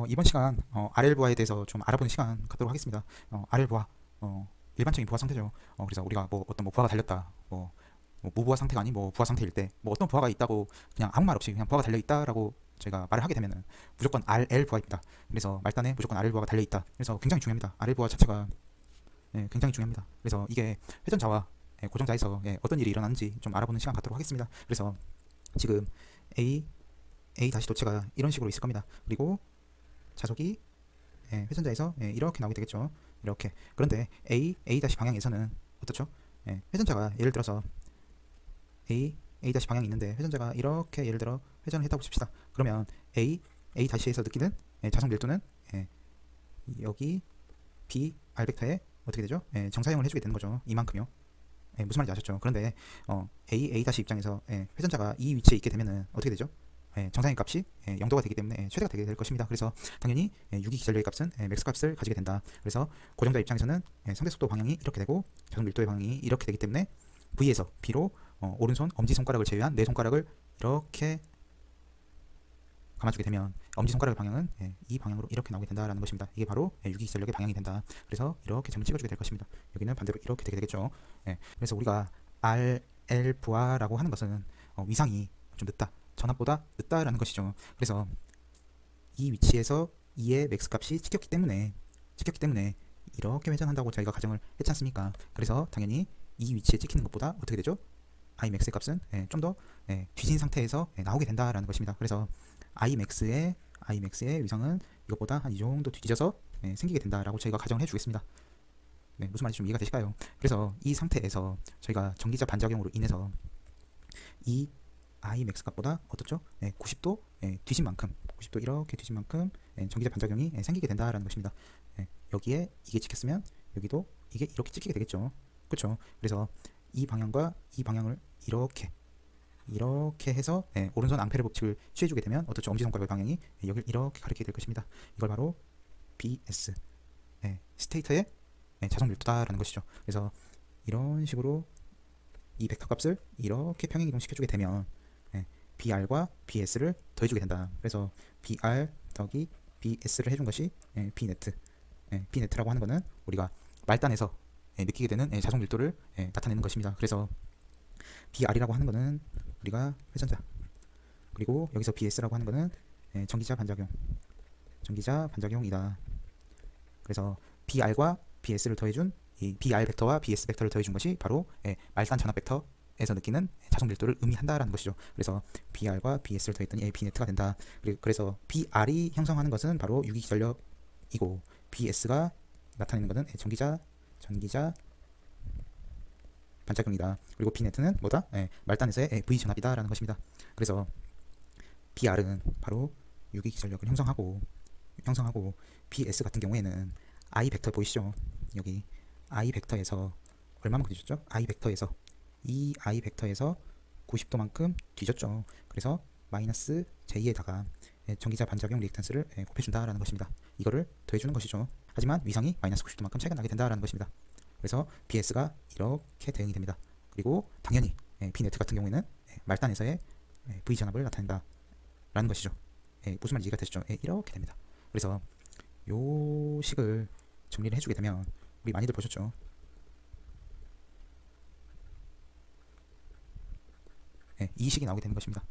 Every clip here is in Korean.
이번 시간 RL 부하에 대해서 좀 알아보는 시간 갖도록 하겠습니다. RL 부하 일반적인 부하 상태죠. 그래서 우리가 뭐 어떤 뭐 부하가 달렸다, 뭐 무부하 상태가 아닌 뭐 부하 상태일 때 뭐 어떤 부하가 있다고 그냥 아무 말 없이 그냥 부하가 달려 있다라고 저희가 말을 하게 되면은 무조건 RL 부하입니다. 그래서 말단에 무조건 RL 부하가 달려 있다. 그래서 굉장히 중요합니다. RL 부하 자체가 굉장히 중요합니다. 그래서 이게 회전자와 고정자에서 어떤 일이 일어나는지 좀 알아보는 시간 갖도록 하겠습니다. 그래서 지금 A 다시 도체가 이런 식으로 있을 겁니다. 그리고 자속이 회전자에서 이렇게 나오게 되겠죠. 이렇게. 그런데 A 다시 방향에서는 어떻죠? 회전자가 예를 들어서 A 다시 방향이 있는데 회전자가 이렇게 예를 들어 회전을 했다고 칩시다. 그러면 A 다시에서 느끼는 자속 밀도는 여기 B R 벡터에 어떻게 되죠? 정사형을 해주게 되는 거죠. 이만큼요. 무슨 말인지 아셨죠? 그런데 A 다시 입장에서 회전자가 이 위치에 있게 되면은 어떻게 되죠? 정상의 값이 0도가 되기 때문에 최대가 되게 될 것입니다. 그래서 당연히 유기 기전력의 값은 맥스 값을 가지게 된다. 그래서 고정자 입장에서는 상대 속도 방향이 이렇게 되고 자속 밀도의 방향이 이렇게 되기 때문에 V에서 B로 오른손 엄지손가락을 제외한 네 손가락을 이렇게 감아주게 되면 엄지손가락의 방향은 이 방향으로 이렇게 나오게 된다라는 것입니다. 이게 바로 유기 기전력의 방향이 된다. 그래서 이렇게 점을 찍어주게 될 것입니다. 여기는 반대로 이렇게 되게 되겠죠. 그래서 우리가 RL 부하라고 하는 것은 위상이 좀 늦다. 전압보다 늦다라는 것이죠. 그래서 이 위치에서 2의 맥스 값이 찍혔기 때문에 이렇게 회전한다고 저희가 가정을 했지 않습니까? 그래서 당연히 이 위치에 찍히는 것보다 어떻게 되죠? Imax의 값은 좀 더 뒤진 상태에서 나오게 된다라는 것입니다. 그래서 Imax의 위상은 이것보다 한 이 정도 뒤져서 생기게 된다라고 저희가 가정을 해주겠습니다. 무슨 말인지 좀 이해가 되실까요? 그래서 이 상태에서 저희가 전기자 반작용으로 인해서 이 Imax 값보다 어떻죠? 90도 뒤진 만큼 90도 이렇게 뒤진 만큼 전기자 반작용이 생기게 된다라는 것입니다. 여기에 이게 찍혔으면 여기도 이게 이렇게 찍히게 되겠죠. 그렇죠? 그래서 이 방향과 이 방향을 이렇게 해서 오른손 앙페르 법칙을 취해주게 되면 어떻죠? 엄지손가락의 방향이 여기를 이렇게 가리키게 될 것입니다. 이걸 바로 BS 스테이터의 자속 밀도다라는 것이죠. 그래서 이런 식으로 이 벡터 값을 이렇게 평행 이동시켜주게 되면 BR과 BS를 더해주게 된다. 그래서 BR 더하기 BS를 해준 것이 B네트. B네트라고 하는 것은 우리가 말단에서 느끼게 되는 자속 밀도를 나타내는 것입니다. 그래서 BR이라고 하는 것은 우리가 회전자, 그리고 여기서 BS라고 하는 것은 전기자 반작용이다. 그래서 BR과 BS를 더해준 이 BR 벡터와 BS 벡터를 더해준 것이 바로 말단 전압 벡터에서 느끼는 자속 밀도를 의미한다라는 것이죠. 그래서 BR과 BS를 더했더니 B네트가 된다. 그래서 BR이 형성하는 것은 바로 유기 기전력이고 BS가 나타내는 것은 전기자 반작용이다. 그리고 B네트는 뭐다? 말단에서의 V 전압이다라는 것입니다. 그래서 BR은 바로 유기 기전력을 형성하고 BS 같은 경우에는 I 벡터 보이시죠? 여기 I 벡터에서 얼마만큼 뒤졌죠? I 벡터에서 이 I 벡터에서 90도만큼 뒤졌죠. 그래서 마이너스 J에다가 전기자 반작용 리액턴스를 곱해준다라는 것입니다. 이거를 더해주는 것이죠. 하지만 위상이 마이너스 90도만큼 차이가 나게 된다라는 것입니다. 그래서 BS가 이렇게 대응이 됩니다. 그리고 당연히 B네트 같은 경우에는 말단에서의 V 전압을 나타낸다 라는 것이죠. 무슨 말인지 이해가 되시죠? 이렇게 됩니다. 그래서 요 식을 정리를 해주게 되면 우리 많이들 보셨죠? 이 식이 나오게 되는 것입니다.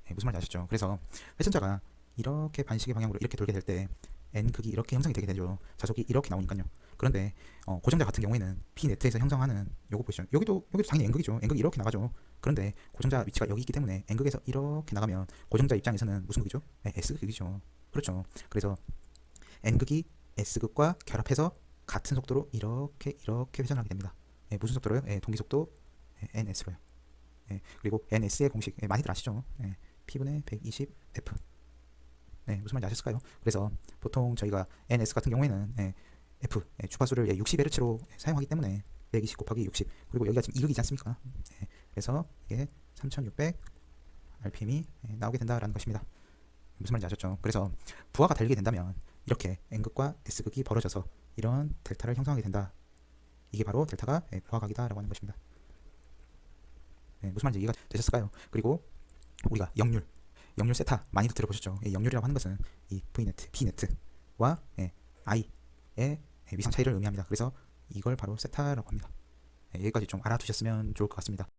무슨 말인지 아셨죠? 그래서 회전자가 이렇게 반시계 방향으로 이렇게 돌게 될 때 N극이 이렇게 형성이 되게 되죠. 자속이 이렇게 나오니까요. 그런데 고정자 같은 경우에는 P네트에서 형성하는 요거 보시죠. 여기도 당연히 N극이죠. N극이 이렇게 나가죠. 그런데 고정자 위치가 여기 있기 때문에 N극에서 이렇게 나가면 고정자 입장에서는 무슨 극이죠? S극이죠. 그렇죠. 그래서 N극이 S극과 결합해서 같은 속도로 이렇게 회전하게 됩니다. 무슨 속도로요? 동기속도 NS로요. 그리고 NS의 공식 많이들 아시죠? P분의 120F. 무슨 말인지 아셨을까요? 그래서 보통 저희가 NS 같은 경우에는 F 주파수를 60Hz로 사용하기 때문에 120 곱하기 60, 그리고 여기가 지금 2극이지 않습니까? 그래서 이게 3600 RPM이 나오게 된다라는 것입니다. 무슨 말인지 아셨죠? 그래서 부하가 달리게 된다면 이렇게 N극과 S극이 벌어져서 이런 델타를 형성하게 된다. 이게 바로 델타가 부하각이다 라고 하는 것입니다. 무슨 말인지 이해가 되셨을까요? 그리고 우리가 역률 역률 세타 많이도 들어보셨죠? 이 역률이라고 하는 것은 이 V네트, P네트와 I의 위상 차이를 의미합니다. 그래서 이걸 바로 세타라고 합니다. 여기까지 좀 알아두셨으면 좋을 것 같습니다.